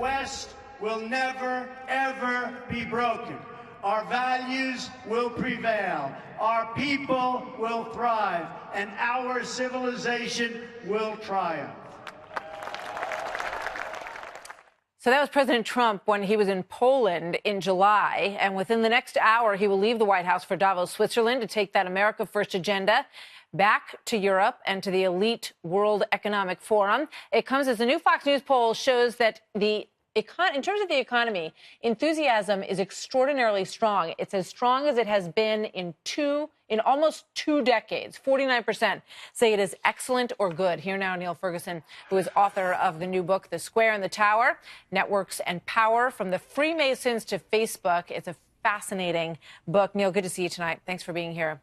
West will never, ever be broken. Our values will prevail. Our people will thrive, and our civilization will triumph. So that was President Trump when he was in Poland in July. And within the next hour, he will leave the White House for Davos, Switzerland, to take that America First agenda back to Europe and to the elite World Economic Forum. It comes as a new Fox News poll shows that in terms of the economy, enthusiasm is extraordinarily strong. It's as strong as it has been in almost 2 decades. 49% say it is excellent or good. Here now, Niall Ferguson, who is author of the new book, The Square and the Tower, Networks and Power, From the Freemasons to Facebook. It's a fascinating book. Niall, good to see you tonight. Thanks for being here.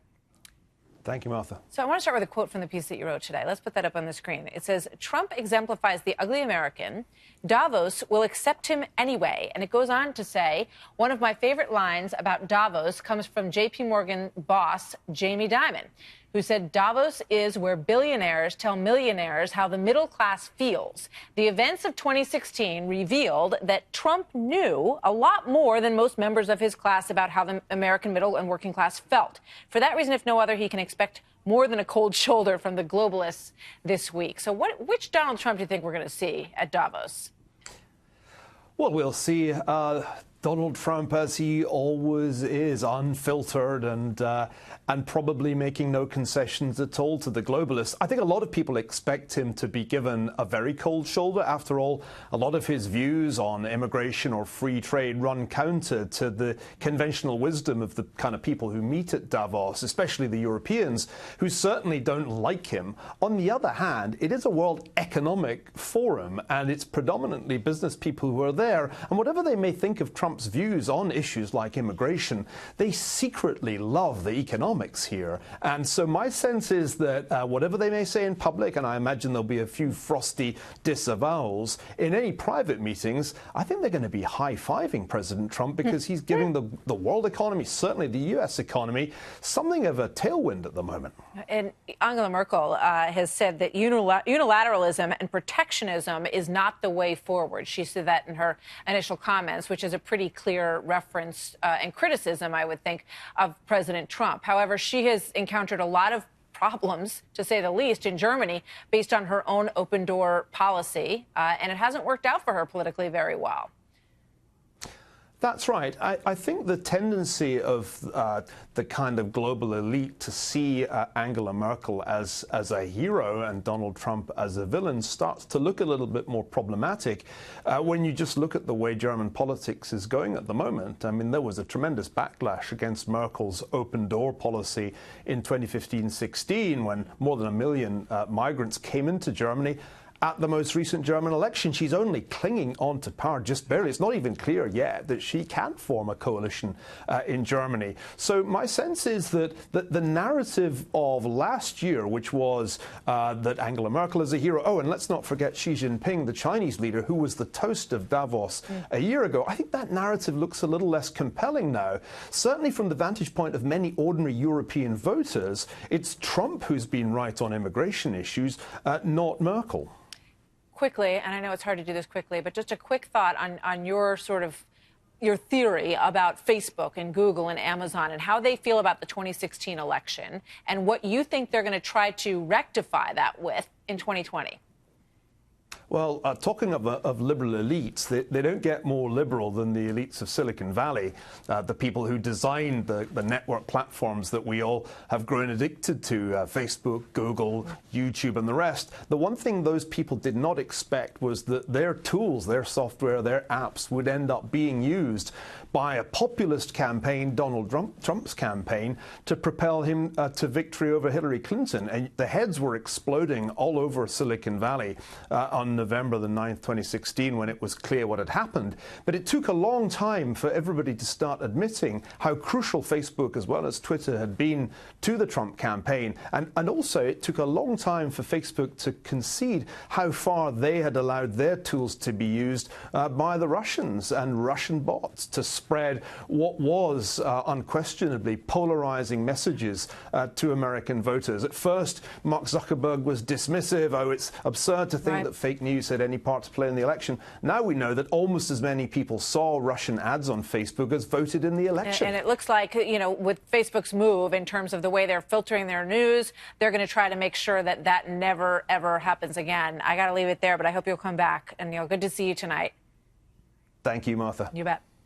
Thank you, Martha. So I want to start with a quote from the piece that you wrote today. Let's put that up on the screen. It says, Trump exemplifies the ugly American. Davos will accept him anyway. And it goes on to say, one of my favorite lines about Davos comes from J.P. Morgan boss Jamie Dimon, who said Davos is where billionaires tell millionaires how the middle class feels. The events of 2016 revealed that Trump knew a lot more than most members of his class about how the American middle and working class felt. For that reason, if no other, he can expect more than a cold shoulder from the globalists this week. So which Donald Trump do you think we're going to see at Davos? Well, we'll see Donald Trump, as he always is, unfiltered and probably making no concessions at all to the globalists. I think a lot of people expect him to be given a very cold shoulder. After all, a lot of his views on immigration or free trade run counter to the conventional wisdom of the kind of people who meet at Davos, especially the Europeans, who certainly don't like him. On the other hand, it is a World Economic Forum, and it's predominantly business people who are there. And whatever they may think of Trump's views on issues like immigration, they secretly love the economics here. And so my sense is that whatever they may say in public, and I imagine there'll be a few frosty disavowals, in any private meetings, I think they're going to be high-fiving President Trump because he's giving the world economy, certainly the U.S. economy, something of a tailwind at the moment. And Angela Merkel has said that unilateralism and protectionism is not the way forward. She said that in her initial comments, which is a pretty clear reference and criticism, I would think, of President Trump. However, she has encountered a lot of problems, to say the least, in Germany based on her own open-door policy, and it hasn't worked out for her politically very well. That's right. I think the tendency of the kind of global elite to see Angela Merkel as a hero and Donald Trump as a villain starts to look a little bit more problematic when you just look at the way German politics is going at the moment. I mean, there was a tremendous backlash against Merkel's open-door policy in 2015-16 when more than 1 million migrants came into Germany. At the most recent German election, she's only clinging on to power just barely. It's not even clear yet that she can form a coalition in Germany. So my sense is that the narrative of last year, which was that Angela Merkel is a hero, oh, and let's not forget Xi Jinping, the Chinese leader, who was the toast of Davos a year ago, I think that narrative looks a little less compelling now. Certainly from the vantage point of many ordinary European voters, it's Trump who's been right on immigration issues, not Merkel. Quickly, and I know it's hard to do this quickly, but just a quick thought on your your theory about Facebook and Google and Amazon and how they feel about the 2016 election and what you think they're going to try to rectify that with in 2020. Well, talking of liberal elites, they don't get more liberal than the elites of Silicon Valley, the people who designed the network platforms that we all have grown addicted to, Facebook, Google, YouTube, and the rest. The one thing those people did not expect was that their tools, their software, their apps would end up being used by a populist campaign, Donald Trump's campaign, to propel him to victory over Hillary Clinton. And the heads were exploding all over Silicon Valley on November the 9th, 2016, when it was clear what had happened. But it took a long time for everybody to start admitting how crucial Facebook as well as Twitter had been to the Trump campaign. And also it took a long time for Facebook to concede how far they had allowed their tools to be used by the Russians and Russian bots to spread what was unquestionably polarizing messages to American voters. At first, Mark Zuckerberg was dismissive. Oh, it's absurd to think that fake news news had any part to play in the election. Now we know that almost as many people saw Russian ads on Facebook as voted in the election. And it looks like, you know, with Facebook's move in terms of the way they're filtering their news, they're going to try to make sure that that never, ever happens again. I got to leave it there, but I hope you'll come back. And Neil, good to see you tonight. Thank you, Martha. You bet.